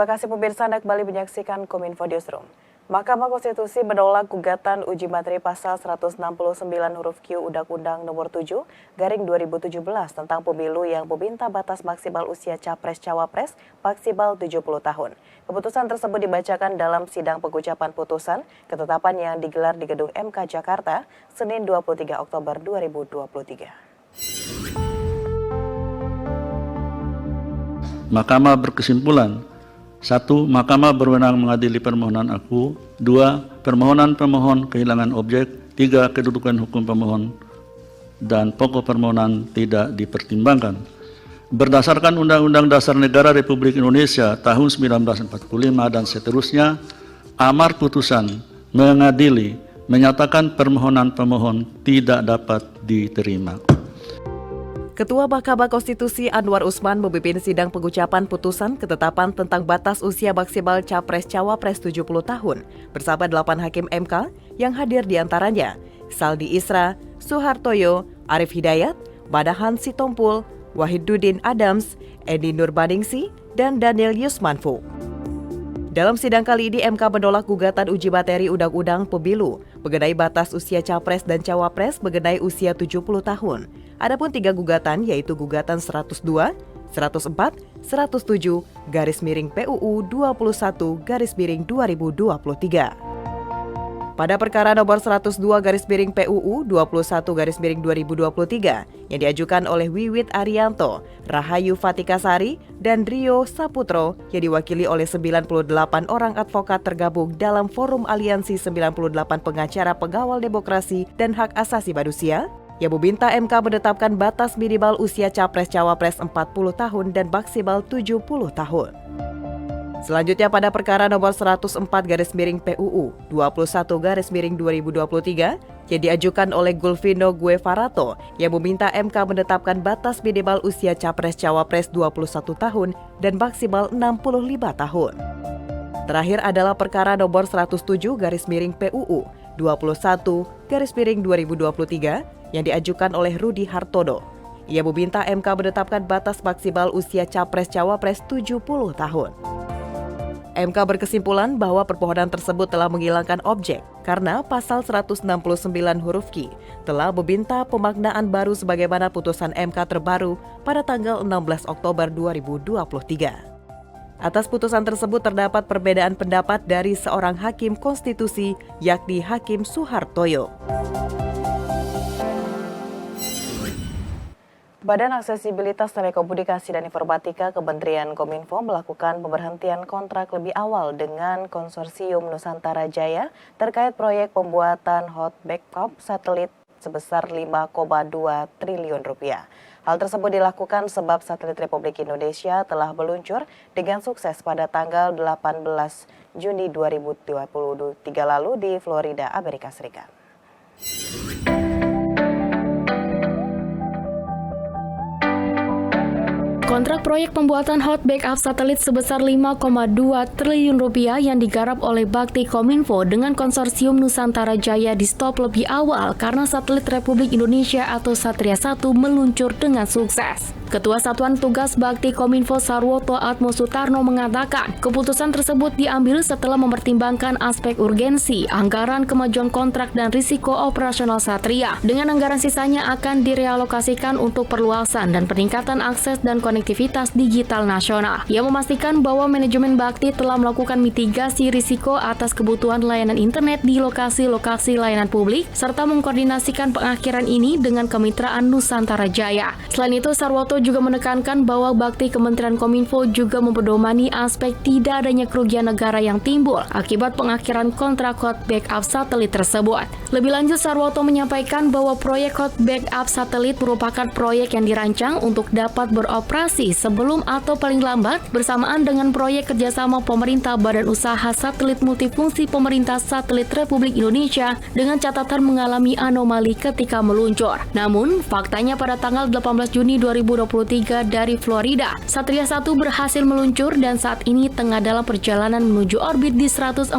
Terima kasih pemirsa, Anda kembali menyaksikan Kominfo Newsroom. Mahkamah Konstitusi menolak gugatan uji materi pasal 169 huruf Q Undang-Undang Nomor 7 Garing 2017 tentang pemilu yang meminta batas maksimal usia Capres-Cawapres maksimal 70 tahun. Keputusan tersebut dibacakan dalam sidang pengucapan putusan ketetapan yang digelar di Gedung MK Jakarta, Senin 23 Oktober 2023. Mahkamah berkesimpulan, 1. Mahkamah berwenang mengadili permohonan aku. 2. Permohonan pemohon kehilangan objek. 3. Kedudukan hukum pemohon dan pokok permohonan tidak dipertimbangkan. Berdasarkan Undang-Undang Dasar Negara Republik Indonesia tahun 1945 dan seterusnya, amar putusan mengadili menyatakan permohonan pemohon tidak dapat diterima. Ketua Mahkamah Konstitusi Anwar Usman memimpin sidang pengucapan putusan ketetapan tentang batas usia maksimal Capres-Cawapres 70 tahun bersama 8 hakim MK yang hadir diantaranya Saldi Isra, Suhartoyo, Arif Hidayat, Madahan Sitompul, Wahiduddin Adams, Edi Nurbaningsi, dan Daniel Yusmanfu. Dalam sidang kali ini MK menolak gugatan uji materi Undang-Undang Pemilu mengenai batas usia Capres dan Cawapres mengenai usia 70 tahun. Adapun 3 gugatan yaitu gugatan 102, 104, 107 /PUU 21/2023. Pada perkara nomor 102 /PUU 21/2023 yang diajukan oleh Wiwit Arianto, Rahayu Fatikasari, dan Rio Saputro yang diwakili oleh 98 orang advokat tergabung dalam Forum Aliansi 98 Pengacara Pengawal Demokrasi dan Hak Asasi Manusia, yang meminta MK menetapkan batas minimal usia Capres-Cawapres 40 tahun dan maksimal 70 tahun. Selanjutnya pada perkara nomor 104 /PUU 21/2023 yang diajukan oleh Gulvino Guevarato yang meminta MK menetapkan batas minimal usia Capres-Cawapres 21 tahun dan maksimal 65 tahun. Terakhir adalah perkara nomor 107 /PUU 21/2023 yang diajukan oleh Rudi Hartono. Ia meminta MK menetapkan batas maksimal usia Capres-Cawapres 70 tahun. MK berkesimpulan bahwa permohonan tersebut telah menghilangkan objek karena pasal 169 huruf Q telah meminta pemaknaan baru sebagaimana putusan MK terbaru pada tanggal 16 Oktober 2023. Atas putusan tersebut terdapat perbedaan pendapat dari seorang hakim konstitusi yakni Hakim Suhartoyo. Badan Aksesibilitas Telekomunikasi dan Informatika Kementerian Kominfo melakukan pemberhentian kontrak lebih awal dengan Konsorsium Nusantara Jaya terkait proyek pembuatan hot backup satelit sebesar 5,2 triliun rupiah. Hal tersebut dilakukan sebab satelit Republik Indonesia telah meluncur dengan sukses pada tanggal 18 Juni 2023 lalu di Florida, Amerika Serikat. Kontrak proyek pembuatan hot backup satelit sebesar 5,2 triliun rupiah yang digarap oleh Bakti Kominfo dengan Konsorsium Nusantara Jaya di stop lebih awal karena satelit Republik Indonesia atau Satria 1 meluncur dengan sukses. Ketua Satuan Tugas Bakti Kominfo Sarwoto Atmo Sutarno mengatakan, keputusan tersebut diambil setelah mempertimbangkan aspek urgensi, anggaran, kemajuan kontrak, dan risiko operasional Satria. Dengan anggaran sisanya akan direalokasikan untuk perluasan dan peningkatan akses dan konektivitas digital nasional. Ia memastikan bahwa manajemen Bakti telah melakukan mitigasi risiko atas kebutuhan layanan internet di lokasi-lokasi layanan publik, serta mengkoordinasikan pengakhiran ini dengan kemitraan Nusantara Jaya. Selain itu, Sarwoto juga menekankan bahwa Bakti Kementerian Kominfo juga mempedomani aspek tidak adanya kerugian negara yang timbul akibat pengakhiran kontrak hot backup satelit tersebut. Lebih lanjut, Sarwoto menyampaikan bahwa proyek hot backup satelit merupakan proyek yang dirancang untuk dapat beroperasi sebelum atau paling lambat bersamaan dengan proyek kerjasama pemerintah Badan Usaha Satelit Multifungsi Pemerintah Satelit Republik Indonesia dengan catatan mengalami anomali ketika meluncur. Namun, faktanya pada tanggal 18 Juni 2023 dari Florida, Satria 1 berhasil meluncur dan saat ini tengah dalam perjalanan menuju orbit di 146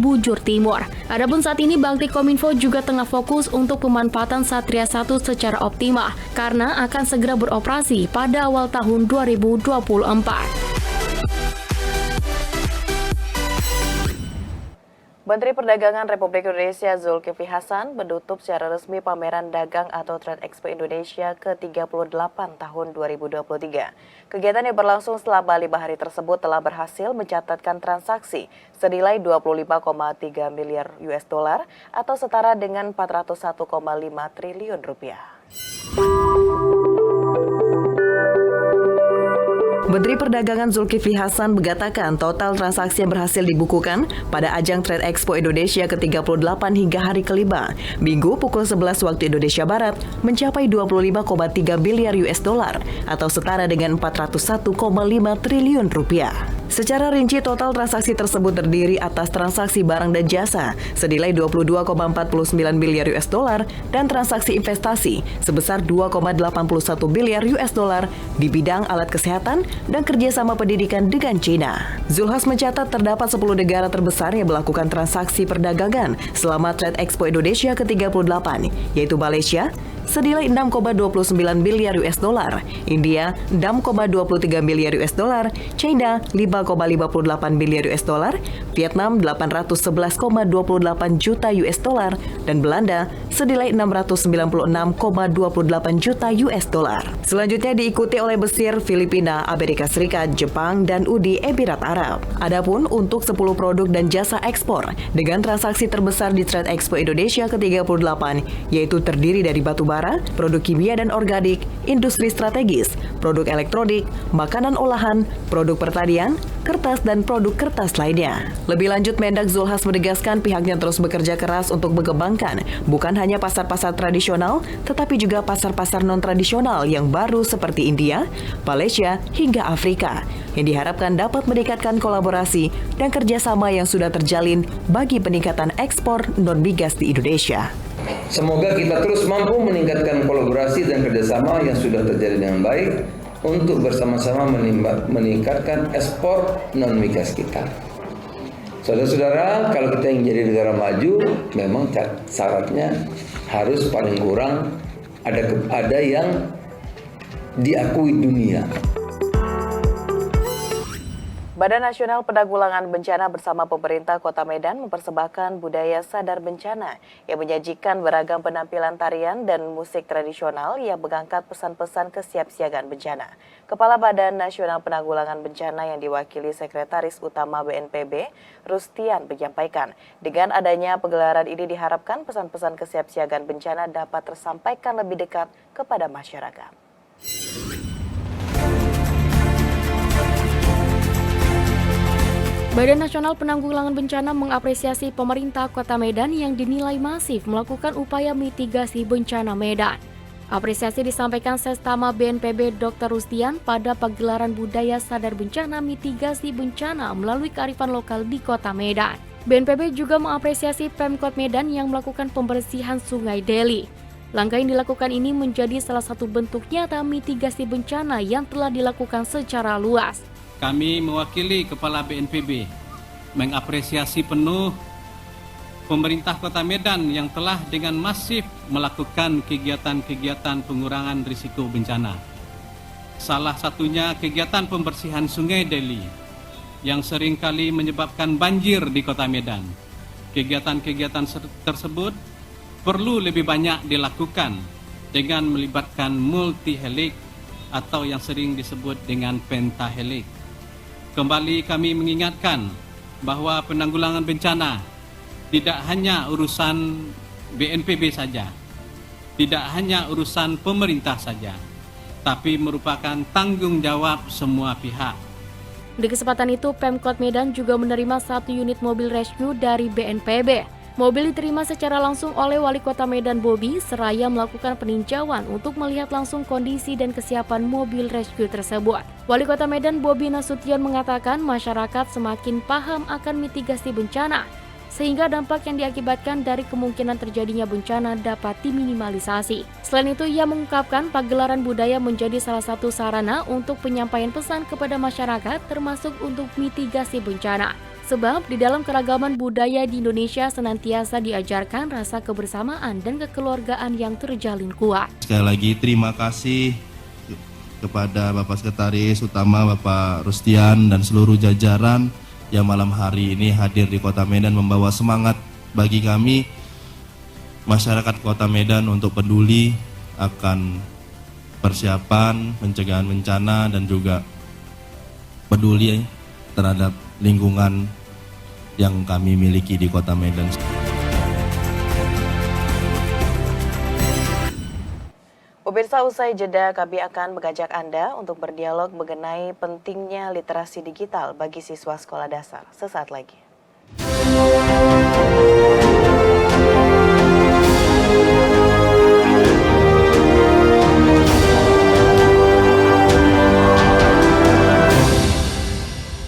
bujur timur. Adapun saat ini Bakti Kominfo juga tengah fokus untuk pemanfaatan Satria 1 secara optimal karena akan segera beroperasi pada awal tahun 2024. Menteri Perdagangan Republik Indonesia Zulkifli Hasan menutup secara resmi pameran dagang atau Trade Expo Indonesia ke-38 tahun 2023. Kegiatan yang berlangsung selama 5 hari tersebut telah berhasil mencatatkan transaksi senilai 25,3 miliar US dollar atau setara dengan 401,5 triliun rupiah. Menteri Perdagangan Zulkifli Hasan mengatakan total transaksi yang berhasil dibukukan pada ajang Trade Expo Indonesia ke-38 hingga hari kelima, Minggu pukul 11 waktu Indonesia Barat, mencapai 25,3 miliar US dollar atau setara dengan 401,5 triliun rupiah. Secara rinci, total transaksi tersebut terdiri atas transaksi barang dan jasa senilai 22,49 miliar US dollar dan transaksi investasi sebesar 2,81 miliar US dollar di bidang alat kesehatan dan kerjasama pendidikan dengan China. Zulhas mencatat terdapat 10 negara terbesar yang melakukan transaksi perdagangan selama Trade Expo Indonesia ke-38, yaitu Malaysia senilai 6,29 miliar US dollar, India 6,23 miliar US dollar, China 5,58 miliar US dollar, Vietnam 811,28 juta US dollar, dan Belanda senilai 696,28 juta US dollar. Selanjutnya diikuti oleh Mesir, Filipina, Amerika Serikat, Jepang, dan Uni Emirat Arab. Adapun untuk 10 produk dan jasa ekspor dengan transaksi terbesar di Trade Expo Indonesia ke-38, yaitu terdiri dari batu bara, produk kimia dan organik, industri strategis, produk elektronik, makanan olahan, produk pertanian, kertas, dan produk kertas lainnya. Lebih lanjut, Mendak Zulhas menegaskan pihaknya terus bekerja keras untuk mengembangkan bukan hanya pasar-pasar tradisional, tetapi juga pasar-pasar non-tradisional yang baru seperti India, Malaysia, hingga Afrika, yang diharapkan dapat meningkatkan kolaborasi dan kerjasama yang sudah terjalin bagi peningkatan ekspor non-migas di Indonesia. Semoga kita terus mampu meningkatkan kolaborasi dan kerjasama yang sudah terjadi dengan baik untuk bersama-sama meningkatkan ekspor non-migas kita. Saudara-saudara, kalau kita ingin jadi negara maju, memang syaratnya harus paling kurang ada yang diakui dunia. Badan Nasional Penanggulangan Bencana bersama pemerintah Kota Medan mempersembahkan budaya sadar bencana yang menyajikan beragam penampilan tarian dan musik tradisional yang mengangkat pesan-pesan kesiapsiagaan bencana. Kepala Badan Nasional Penanggulangan Bencana yang diwakili Sekretaris Utama BNPB, Rustian, menyampaikan dengan adanya pegelaran ini diharapkan pesan-pesan kesiapsiagaan bencana dapat tersampaikan lebih dekat kepada masyarakat. Badan Nasional Penanggulangan Bencana mengapresiasi pemerintah Kota Medan yang dinilai masif melakukan upaya mitigasi bencana Medan. Apresiasi disampaikan Sestama BNPB Dr. Rustian pada pagelaran budaya sadar bencana mitigasi bencana melalui kearifan lokal di Kota Medan. BNPB juga mengapresiasi Pemkot Medan yang melakukan pembersihan Sungai Deli. Langkah yang dilakukan ini menjadi salah satu bentuk nyata mitigasi bencana yang telah dilakukan secara luas. Kami mewakili Kepala BNPB mengapresiasi penuh pemerintah Kota Medan yang telah dengan masif melakukan kegiatan-kegiatan pengurangan risiko bencana. Salah satunya kegiatan pembersihan Sungai Deli yang seringkali menyebabkan banjir di Kota Medan. Kegiatan-kegiatan tersebut perlu lebih banyak dilakukan dengan melibatkan multi-helik atau yang sering disebut dengan pentahelik. Kembali kami mengingatkan bahwa penanggulangan bencana tidak hanya urusan BNPB saja, tidak hanya urusan pemerintah saja, tapi merupakan tanggung jawab semua pihak. Di kesempatan itu, Pemkot Medan juga menerima 1 unit mobil rescue dari BNPB. Mobil diterima secara langsung oleh Wali Kota Medan Bobi seraya melakukan peninjauan untuk melihat langsung kondisi dan kesiapan mobil rescue tersebut. Wali Kota Medan Bobi Nasution mengatakan masyarakat semakin paham akan mitigasi bencana, sehingga dampak yang diakibatkan dari kemungkinan terjadinya bencana dapat diminimalisasi. Selain itu, ia mengungkapkan pagelaran budaya menjadi salah satu sarana untuk penyampaian pesan kepada masyarakat termasuk untuk mitigasi bencana. Sebab di dalam keragaman budaya di Indonesia senantiasa diajarkan rasa kebersamaan dan kekeluargaan yang terjalin kuat. Sekali lagi terima kasih kepada Bapak Sekretaris Utama Bapak Rustian dan seluruh jajaran yang malam hari ini hadir di Kota Medan membawa semangat bagi kami masyarakat Kota Medan untuk peduli akan persiapan pencegahan bencana dan juga peduli terhadap lingkungan yang kami miliki di Kota Medan. Pemirsa, usai jeda kami akan mengajak Anda untuk berdialog mengenai pentingnya literasi digital bagi siswa sekolah dasar. Sesaat lagi.